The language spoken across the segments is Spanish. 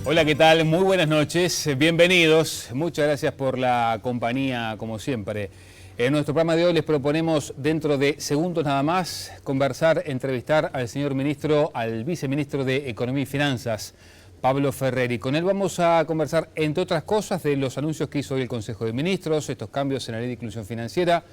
Hola, ¿qué tal? Muy buenas noches, bienvenidos. Muchas gracias por la compañía, como siempre. En nuestro programa de hoy les proponemos, dentro de segundos nada más, entrevistar al señor ministro, al viceministro de Economía y Finanzas, Pablo Ferreri. Con él vamos a conversar, entre otras cosas, de los anuncios que hizo hoy el Consejo de Ministros, estos cambios en la Ley de Inclusión Financiera,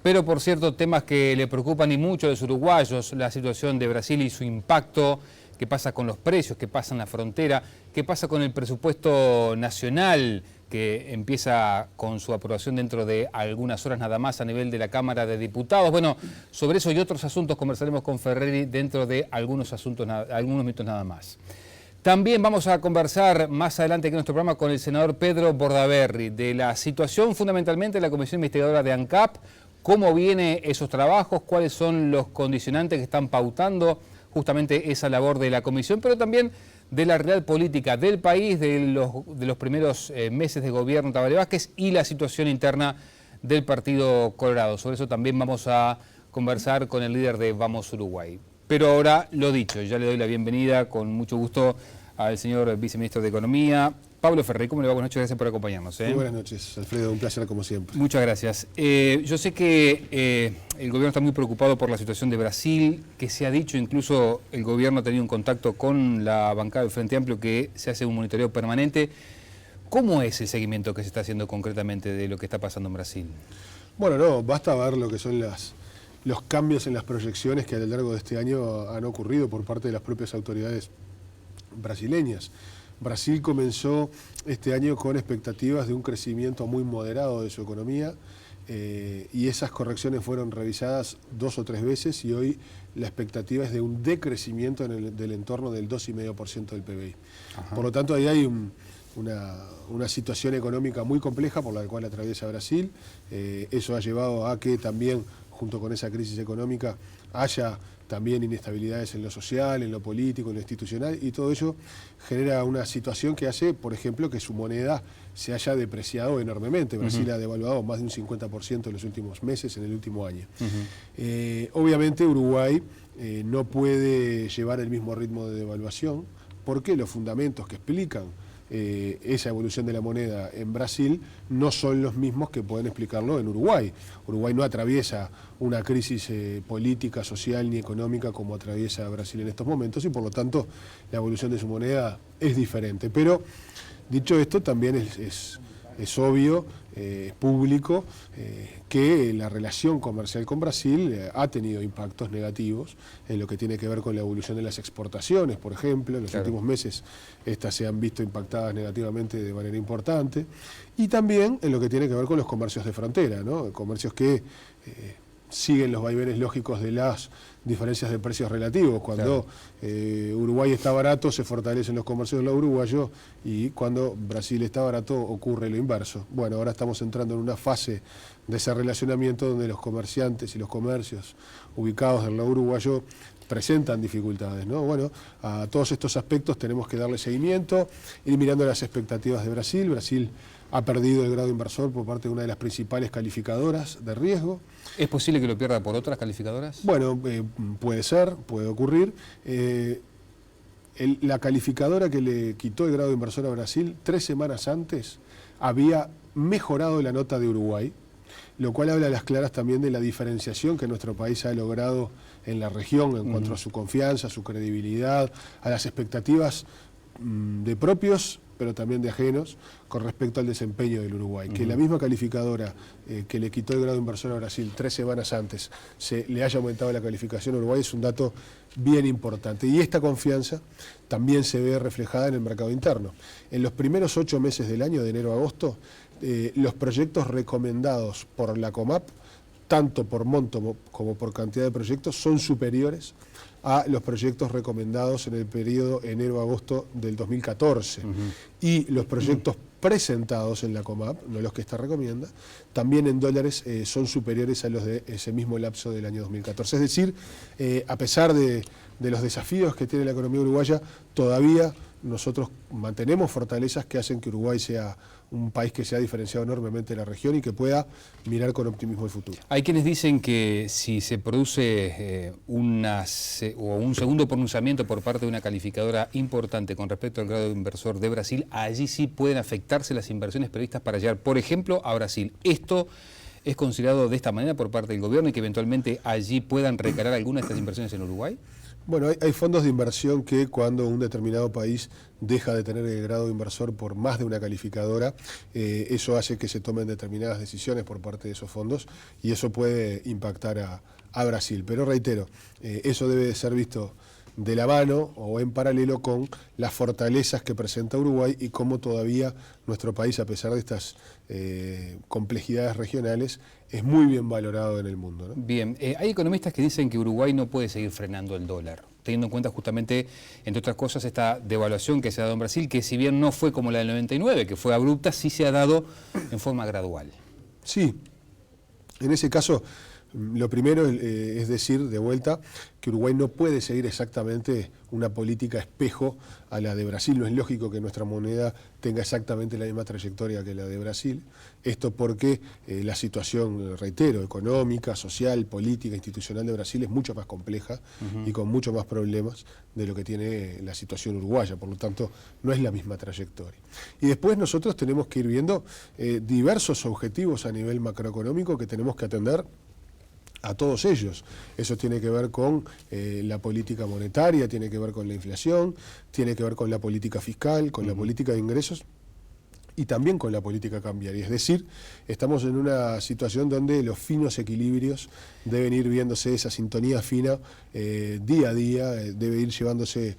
pero por cierto, temas que le preocupan y mucho a los uruguayos, la situación de Brasil y su impacto, qué pasa con los precios, qué pasa en la frontera, qué pasa con el presupuesto nacional que empieza con su aprobación dentro de algunas horas nada más a nivel de la Cámara de Diputados. Bueno, sobre eso y otros asuntos conversaremos con Ferreri dentro de algunos minutos nada más. También vamos a conversar más adelante aquí en nuestro programa con el senador Pedro Bordaberry de la situación fundamentalmente de la Comisión Investigadora de ANCAP, cómo vienen esos trabajos, cuáles son los condicionantes que están pautando justamente esa labor de la comisión, pero también de la realidad política del país, de los primeros meses de gobierno de Tabaré Vázquez y la situación interna del Partido Colorado. Sobre eso también vamos a conversar con el líder de Vamos Uruguay. Pero ahora, lo dicho, ya le doy la bienvenida con mucho gusto al señor viceministro de Economía, Pablo Ferreri. ¿Cómo le va? Buenas noches, gracias por acompañarnos. Muy buenas noches, Alfredo, un placer como siempre. Muchas gracias. Yo sé que el gobierno está muy preocupado por la situación de Brasil, que se ha dicho, incluso el gobierno ha tenido un contacto con la bancada del Frente Amplio, que se hace un monitoreo permanente. ¿Cómo es el seguimiento que se está haciendo concretamente de lo que está pasando en Brasil? Bueno, no, basta ver lo que son los cambios en las proyecciones que a lo largo de este año han ocurrido por parte de las propias autoridades brasileñas. Brasil comenzó este año con expectativas de un crecimiento muy moderado de su economía y esas correcciones fueron revisadas 2 o 3 veces y hoy la expectativa es de un decrecimiento del entorno del 2,5% del PBI. Ajá. Por lo tanto, ahí hay una situación económica muy compleja por la cual atraviesa Brasil. Eso ha llevado a que también, junto con esa crisis económica, haya también inestabilidades en lo social, en lo político, en lo institucional, y todo ello genera una situación que hace, por ejemplo, que su moneda se haya depreciado enormemente. Brasil ha devaluado más de un 50% en los últimos meses, en el último año. Obviamente Uruguay no puede llevar el mismo ritmo de devaluación, porque los fundamentos que explican esa evolución de la moneda en Brasil no son los mismos que pueden explicarlo en Uruguay. Uruguay no atraviesa una crisis política, social ni económica como atraviesa Brasil en estos momentos y por lo tanto la evolución de su moneda es diferente. Pero dicho esto, también es obvio, es público, que la relación comercial con Brasil ha tenido impactos negativos en lo que tiene que ver con la evolución de las exportaciones, por ejemplo. En los últimos meses estas se han visto impactadas negativamente de manera importante, y también en lo que tiene que ver con los comercios de frontera, ¿no? Comercios que siguen los vaivenes lógicos de las diferencias de precios relativos. Cuando Uruguay está barato, se fortalecen los comercios de los uruguayos, y cuando Brasil está barato, ocurre lo inverso. Bueno, ahora estamos entrando en una fase de ese relacionamiento donde los comerciantes y los comercios ubicados en lo uruguayo presentan dificultades, ¿no? Bueno, a todos estos aspectos tenemos que darle seguimiento, ir mirando las expectativas de Brasil. Brasil ha perdido el grado inversor por parte de una de las principales calificadoras de riesgo. ¿Es posible que lo pierda por otras calificadoras? Bueno, puede ser, puede ocurrir. La calificadora que le quitó el grado inversor a Brasil 3 semanas antes había mejorado la nota de Uruguay, lo cual habla a las claras también de la diferenciación que nuestro país ha logrado en la región en cuanto a su confianza, su credibilidad, a las expectativas de propios, pero también de ajenos, con respecto al desempeño del Uruguay. Que la misma calificadora que le quitó el grado inversor a Brasil 3 semanas antes le haya aumentado la calificación a Uruguay es un dato bien importante. Y esta confianza también se ve reflejada en el mercado interno. En los primeros 8 meses del año, de enero a agosto, los proyectos recomendados por la COMAP, tanto por monto como por cantidad de proyectos, son superiores a los proyectos recomendados en el periodo enero-agosto del 2014. Y los proyectos presentados en la COMAP, no los que esta recomienda, también en dólares son superiores a los de ese mismo lapso del año 2014. Es decir, a pesar de los desafíos que tiene la economía uruguaya, todavía nosotros mantenemos fortalezas que hacen que Uruguay sea un país que se ha diferenciado enormemente en la región y que pueda mirar con optimismo el futuro. Hay quienes dicen que si se produce un segundo pronunciamiento por parte de una calificadora importante con respecto al grado de inversor de Brasil, allí sí pueden afectarse las inversiones previstas para llegar, por ejemplo, a Brasil. ¿Esto es considerado de esta manera por parte del gobierno y que eventualmente allí puedan recalar algunas de estas inversiones en Uruguay? Bueno, hay fondos de inversión que cuando un determinado país deja de tener el grado de inversor por más de una calificadora, eso hace que se tomen determinadas decisiones por parte de esos fondos y eso puede impactar a Brasil. Pero reitero, eso debe ser visto de la mano o en paralelo con las fortalezas que presenta Uruguay y cómo todavía nuestro país, a pesar de estas complejidades regionales, es muy bien valorado en el mundo, ¿no? Bien, hay economistas que dicen que Uruguay no puede seguir frenando el dólar, teniendo en cuenta justamente, entre otras cosas, esta devaluación que se ha dado en Brasil, que si bien no fue como la del 99, que fue abrupta, sí se ha dado en forma gradual. Sí, en ese caso, lo primero es decir, de vuelta, que Uruguay no puede seguir exactamente una política espejo a la de Brasil. No es lógico que nuestra moneda tenga exactamente la misma trayectoria que la de Brasil. Esto porque la situación, reitero, económica, social, política, institucional de Brasil es mucho más compleja y con mucho más problemas de lo que tiene la situación uruguaya. Por lo tanto, no es la misma trayectoria. Y después nosotros tenemos que ir viendo diversos objetivos a nivel macroeconómico que tenemos que atender a todos ellos. Eso tiene que ver con la política monetaria, tiene que ver con la inflación, tiene que ver con la política fiscal, con la política de ingresos y también con la política cambiaria. Es decir, estamos en una situación donde los finos equilibrios deben ir viéndose, esa sintonía fina día a día, debe ir llevándose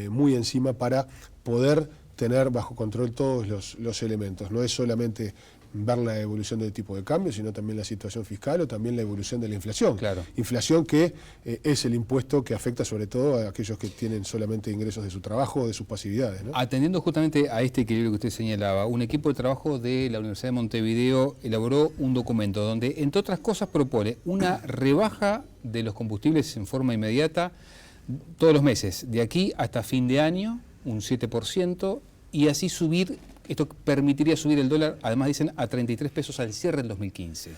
muy encima para poder tener bajo control todos los elementos. No es solamente ver la evolución del tipo de cambio, sino también la situación fiscal o también la evolución de la inflación. Claro. Inflación que es el impuesto que afecta sobre todo a aquellos que tienen solamente ingresos de su trabajo o de sus pasividades, ¿no? Atendiendo justamente a este equilibrio que usted señalaba, un equipo de trabajo de la Universidad de Montevideo elaboró un documento donde, entre otras cosas, propone una rebaja de los combustibles en forma inmediata todos los meses, de aquí hasta fin de año, un 7%, y así subir. Esto permitiría subir el dólar, además dicen, a 33 pesos al cierre del 2015.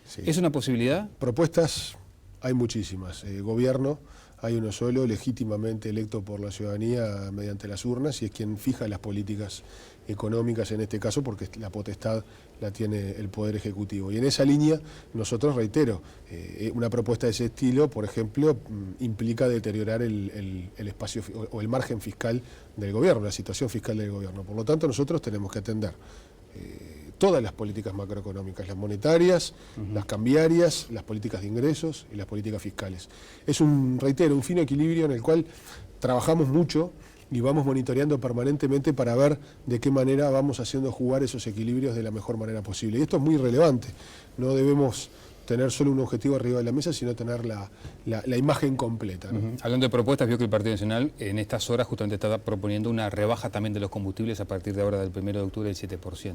Sí. ¿Es una posibilidad? Propuestas hay muchísimas. Gobierno hay uno solo, legítimamente electo por la ciudadanía mediante las urnas, y es quien fija las políticas económicas en este caso, porque la potestad la tiene el Poder Ejecutivo. Y en esa línea, nosotros, reitero, una propuesta de ese estilo, por ejemplo, implica deteriorar el espacio o el margen fiscal del gobierno, la situación fiscal del gobierno. Por lo tanto, nosotros tenemos que atender todas las políticas macroeconómicas, las monetarias, las cambiarias, las políticas de ingresos y las políticas fiscales. Es reitero, un fino equilibrio en el cual trabajamos mucho y vamos monitoreando permanentemente para ver de qué manera vamos haciendo jugar esos equilibrios de la mejor manera posible. Y esto es muy relevante. No debemos tener solo un objetivo arriba de la mesa, sino tener la imagen completa, ¿no? Hablando de propuestas, vio que el Partido Nacional en estas horas justamente está proponiendo una rebaja también de los combustibles a partir de ahora del 1 de octubre del 7%.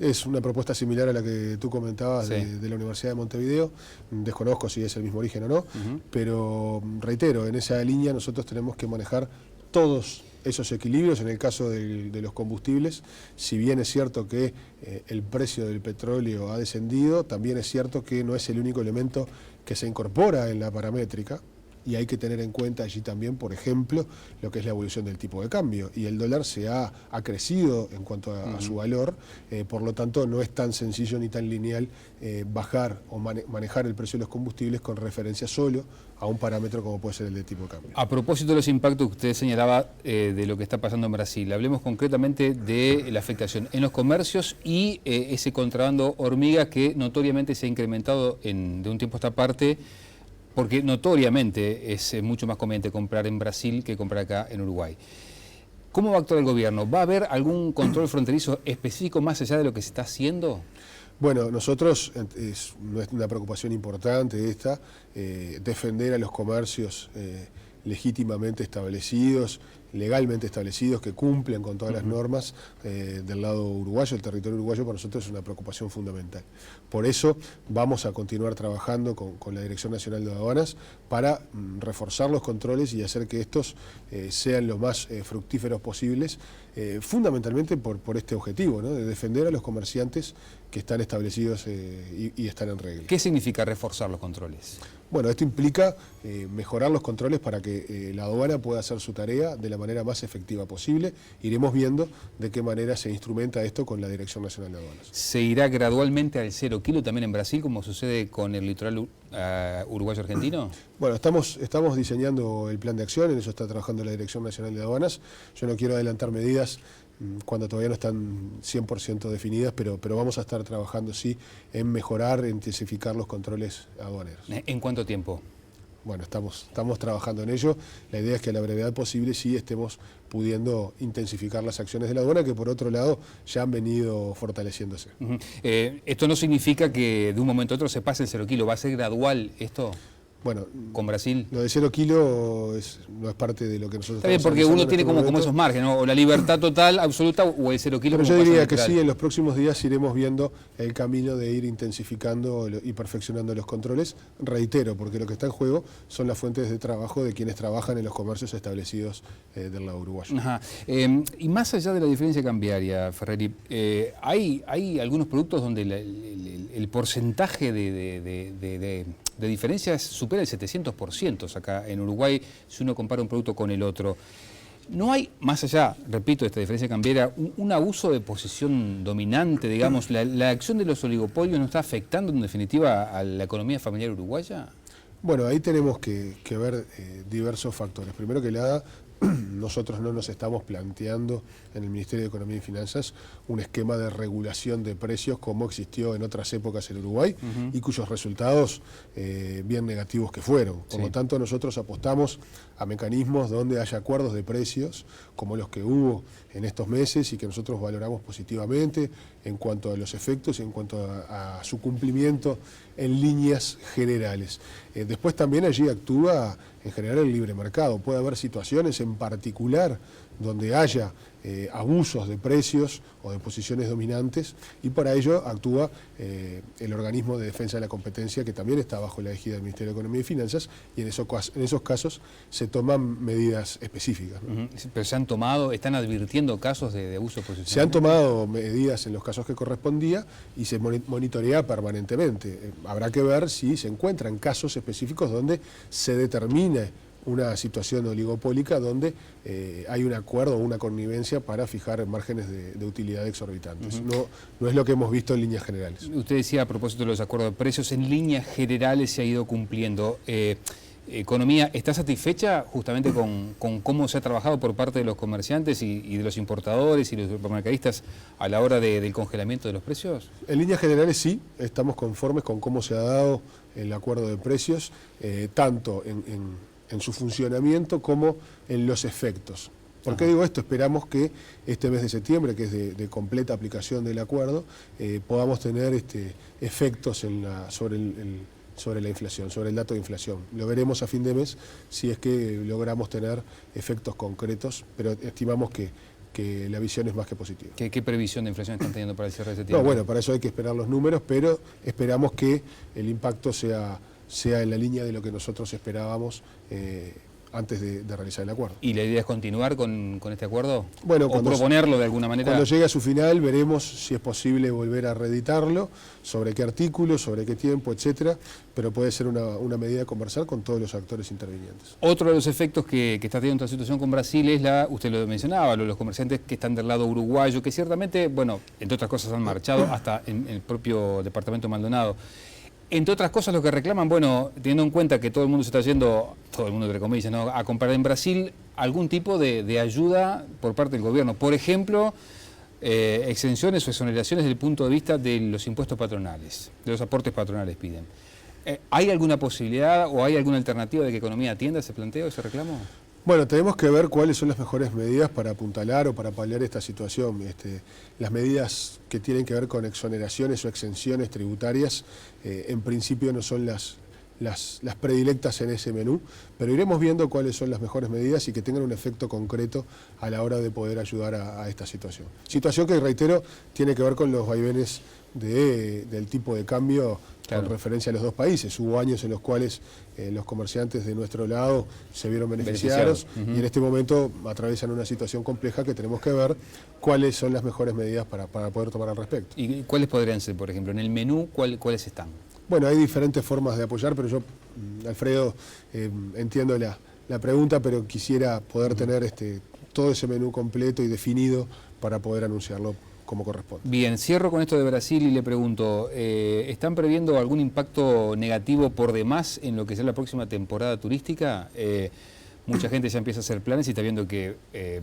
Es una propuesta similar a la que tú comentabas, sí, de la Universidad de Montevideo. Desconozco si es el mismo origen o no, pero reitero, en esa línea nosotros tenemos que manejar todos esos equilibrios. En el caso de los combustibles, si bien es cierto que el precio del petróleo ha descendido, también es cierto que no es el único elemento que se incorpora en la paramétrica, y hay que tener en cuenta allí también, por ejemplo, lo que es la evolución del tipo de cambio. Y el dólar ha crecido en cuanto a su valor, por lo tanto no es tan sencillo ni tan lineal bajar o manejar el precio de los combustibles con referencia solo a un parámetro como puede ser el de tipo de cambio. A propósito de los impactos que usted señalaba de lo que está pasando en Brasil, hablemos concretamente de la afectación en los comercios y ese contrabando hormiga que notoriamente se ha incrementado de un tiempo a esta parte, porque notoriamente es mucho más conveniente comprar en Brasil que comprar acá en Uruguay. ¿Cómo va a actuar el gobierno? ¿Va a haber algún control fronterizo específico más allá de lo que se está haciendo? Bueno, nosotros, es una preocupación importante esta, defender a los comercios legítimamente establecidos legalmente establecidos, que cumplen con todas las normas del lado uruguayo. El territorio uruguayo para nosotros es una preocupación fundamental. Por eso vamos a continuar trabajando con la Dirección Nacional de Aduanas para reforzar los controles y hacer que estos sean lo más fructíferos posibles, fundamentalmente por este objetivo, ¿no?, de defender a los comerciantes que están establecidos y están en regla. ¿Qué significa reforzar los controles? Bueno, esto implica mejorar los controles para que la aduana pueda hacer su tarea de la manera más efectiva posible. Iremos viendo de qué manera se instrumenta esto con la Dirección Nacional de Aduanas. ¿Se irá gradualmente al 0 kilo también en Brasil, como sucede con el litoral uruguayo-argentino? Bueno, estamos diseñando el plan de acción, en eso está trabajando la Dirección Nacional de Aduanas. Yo no quiero adelantar medidas cuando todavía no están 100% definidas, pero vamos a estar trabajando, sí, en mejorar, intensificar los controles aduaneros. ¿En cuánto tiempo? Bueno, estamos trabajando en ello. La idea es que a la brevedad posible sí estemos pudiendo intensificar las acciones de la aduana, que por otro lado ya han venido fortaleciéndose. Esto no significa que de un momento a otro se pase el 0 kilo, ¿va a ser gradual esto? Bueno, con Brasil. Lo de 0 kilo no es parte de lo que nosotros estamos. Está bien, porque uno tiene como esos márgenes, ¿no? O la libertad total, absoluta, o el 0 kilo. Pero yo diría que sí, en los próximos días iremos viendo el camino de ir intensificando y perfeccionando los controles. Reitero, porque lo que está en juego son las fuentes de trabajo de quienes trabajan en los comercios establecidos del lado uruguayo. Ajá. Y más allá de la diferencia cambiaria, Ferreri, hay algunos productos donde el porcentaje de diferencias supera el 700% acá en Uruguay, si uno compara un producto con el otro. ¿No hay, más allá, repito, de esta diferencia cambiaria, un abuso de posición dominante, digamos? ¿La acción de los oligopolios no está afectando en definitiva a la economía familiar uruguaya? Bueno, ahí tenemos que ver diversos factores. Primero que nada, nosotros no nos estamos planteando en el Ministerio de Economía y Finanzas un esquema de regulación de precios como existió en otras épocas en Uruguay y cuyos resultados bien negativos que fueron. Por lo tanto, nosotros apostamos a mecanismos donde haya acuerdos de precios como los que hubo en estos meses y que nosotros valoramos positivamente en cuanto a los efectos y en cuanto a su cumplimiento en líneas generales. Después también allí actúa en general el libre mercado. Puede haber situaciones en particular donde haya abusos de precios o de posiciones dominantes y para ello actúa el organismo de defensa de la competencia que también está bajo la égida del Ministerio de Economía y Finanzas y en esos casos se toman medidas específicas, ¿no? ¿Pero se han tomado, están advirtiendo casos de abuso de posiciones? Se han tomado medidas en los casos que correspondía y se monitorea permanentemente. Habrá que ver si se encuentran casos específicos donde se determine una situación oligopólica donde hay un acuerdo o una connivencia para fijar márgenes de utilidad exorbitantes. No es lo que hemos visto en líneas generales. Usted decía a propósito de los acuerdos de precios, en líneas generales se ha ido cumpliendo. Economía, ¿está satisfecha justamente con cómo se ha trabajado por parte de los comerciantes y de los importadores y los supermercadistas a la hora del congelamiento de los precios? En líneas generales sí, estamos conformes con cómo se ha dado el acuerdo de precios, tanto en su funcionamiento como en los efectos. ¿Por qué digo esto? Esperamos que este mes de septiembre, que es de completa aplicación del acuerdo, podamos tener efectos sobre la inflación, sobre el dato de inflación. Lo veremos a fin de mes si es que logramos tener efectos concretos, pero estimamos que la visión es más que positiva. ¿Qué previsión de inflación están teniendo para el cierre de septiembre? No, bueno, para eso hay que esperar los números, pero esperamos que el impacto sea en la línea de lo que nosotros esperábamos antes de realizar el acuerdo. ¿Y la idea es continuar con este acuerdo? Bueno, ¿O proponerlo de alguna manera? Cuando llegue a su final veremos si es posible volver a reeditarlo, sobre qué artículo, sobre qué tiempo, etcétera, pero puede ser una medida de conversar con todos los actores intervinientes. Otro de los efectos que está teniendo esta situación con Brasil es usted lo mencionaba, los comerciantes que están del lado uruguayo, que ciertamente, bueno, entre otras cosas han marchado hasta en el propio departamento Maldonado. Entre otras cosas lo que reclaman, bueno, teniendo en cuenta que todo el mundo se está yendo, todo el mundo entre comillas, ¿no?, a comprar en Brasil, algún tipo de ayuda por parte del gobierno. Por ejemplo, exenciones o exoneraciones desde el punto de vista de los impuestos patronales, de los aportes patronales piden. ¿Hay alguna posibilidad o hay alguna alternativa de que Economía atienda ese planteo, ese reclamo? Bueno, tenemos que ver cuáles son las mejores medidas para apuntalar o para paliar esta situación. Las medidas que tienen que ver con exoneraciones o exenciones tributarias, en principio no son las las predilectas en ese menú, pero iremos viendo cuáles son las mejores medidas y que tengan un efecto concreto a la hora de poder ayudar a esta situación. Situación que, reitero, tiene que ver con los vaivenes del tipo de cambio. Claro. Con referencia a los dos países. Hubo años en los cuales los comerciantes de nuestro lado se vieron beneficiados y en este momento atraviesan una situación compleja que tenemos que ver cuáles son las mejores medidas para poder tomar al respecto. ¿Y cuáles podrían ser, por ejemplo? En el menú, ¿cuáles están? Bueno, hay diferentes formas de apoyar, pero yo, Alfredo, entiendo la pregunta, pero quisiera poder tener todo ese menú completo y definido para poder anunciarlo como corresponde. Bien, cierro con esto de Brasil y le pregunto, ¿están previendo algún impacto negativo por demás en lo que será la próxima temporada turística? Mucha gente ya empieza a hacer planes y está viendo que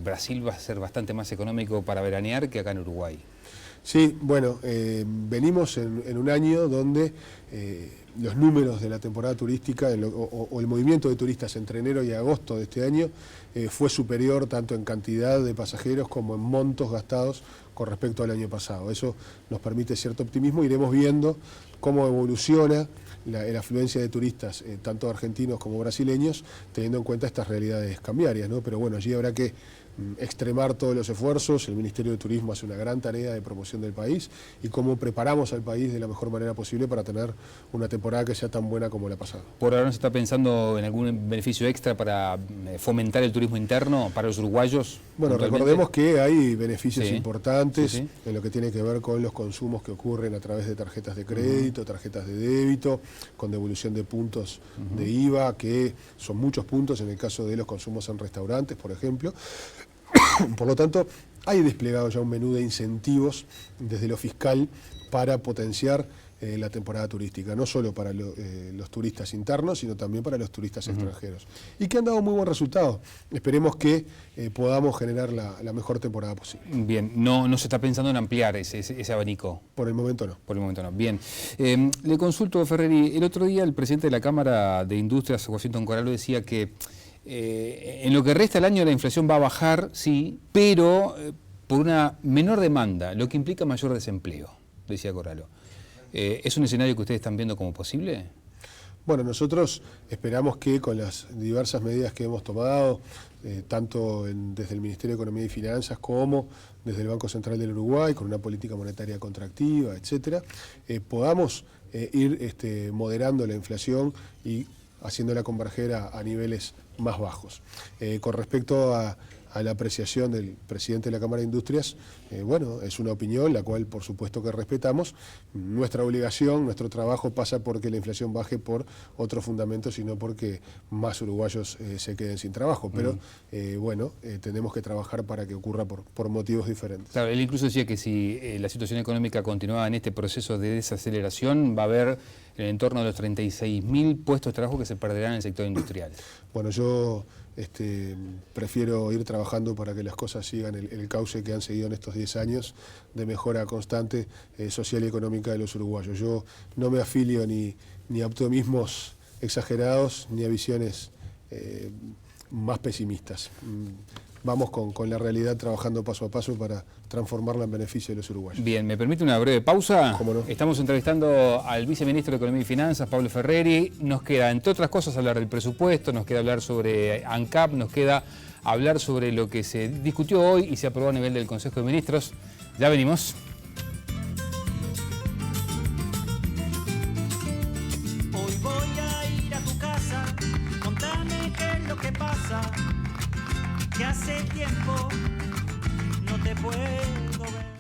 Brasil va a ser bastante más económico para veranear que acá en Uruguay. Sí, bueno, venimos en un año donde los números de la temporada turística o el movimiento de turistas entre enero y agosto de este año fue superior tanto en cantidad de pasajeros como en montos gastados con respecto al año pasado. Eso nos permite cierto optimismo. Iremos viendo cómo evoluciona la afluencia de turistas, tanto argentinos como brasileños, teniendo en cuenta estas realidades cambiarias, ¿no? Pero bueno, allí habrá que extremar todos los esfuerzos. El Ministerio de Turismo hace una gran tarea de promoción del país y cómo preparamos al país de la mejor manera posible para tener una temporada que sea tan buena como la pasada. ¿Por ahora no se está pensando en algún beneficio extra para fomentar el turismo interno para los uruguayos? Bueno, recordemos que hay beneficios importantes en lo que tiene que ver con los consumos que ocurren a través de tarjetas de crédito, tarjetas de débito, con devolución de puntos de IVA, que son muchos puntos en el caso de los consumos en restaurantes, por ejemplo. Por lo tanto, hay desplegado ya un menú de incentivos desde lo fiscal para potenciar la temporada turística, no solo para los turistas internos, sino también para los turistas extranjeros. Y que han dado muy buen resultado. Esperemos que podamos generar la mejor temporada posible. Bien, no se está pensando en ampliar ese abanico. Por el momento no. Por el momento no. Bien. Le consulto, Ferreri, el otro día el presidente de la Cámara de Industrias, Washington Coralo, decía que en lo que resta del año la inflación va a bajar, sí, pero por una menor demanda, lo que implica mayor desempleo, decía Coralo. ¿Es un escenario que ustedes están viendo como posible? Bueno, nosotros esperamos que con las diversas medidas que hemos tomado, tanto desde el Ministerio de Economía y Finanzas como desde el Banco Central del Uruguay, con una política monetaria contractiva, etcétera, podamos ir moderando la inflación y haciéndola converger a niveles más bajos. Con respecto a la apreciación del presidente de la Cámara de Industrias, bueno, es una opinión, la cual por supuesto que respetamos. Nuestra obligación, nuestro trabajo pasa porque la inflación baje por otros fundamentos y no porque más uruguayos se queden sin trabajo. Pero bueno, tenemos que trabajar para que ocurra por motivos diferentes. Claro, él incluso decía que si la situación económica continuaba en este proceso de desaceleración, va a haber en el entorno de los 36.000 puestos de trabajo que se perderán en el sector industrial. Bueno, yo prefiero ir trabajando para que las cosas sigan el cauce que han seguido en estos 10 años de mejora constante social y económica de los uruguayos. Yo no me afilio ni a optimismos exagerados ni a visiones más pesimistas. Vamos con la realidad trabajando paso a paso para transformarla en beneficio de los uruguayos. Bien, ¿me permite una breve pausa? ¿Cómo no? Estamos entrevistando al viceministro de Economía y Finanzas, Pablo Ferreri. Nos queda, entre otras cosas, hablar del presupuesto, nos queda hablar sobre ANCAP, nos queda hablar sobre lo que se discutió hoy y se aprobó a nivel del Consejo de Ministros. Ya venimos. Hoy voy a ir a tu casa, contame qué es lo que pasa, que hace tiempo no te puedo ver.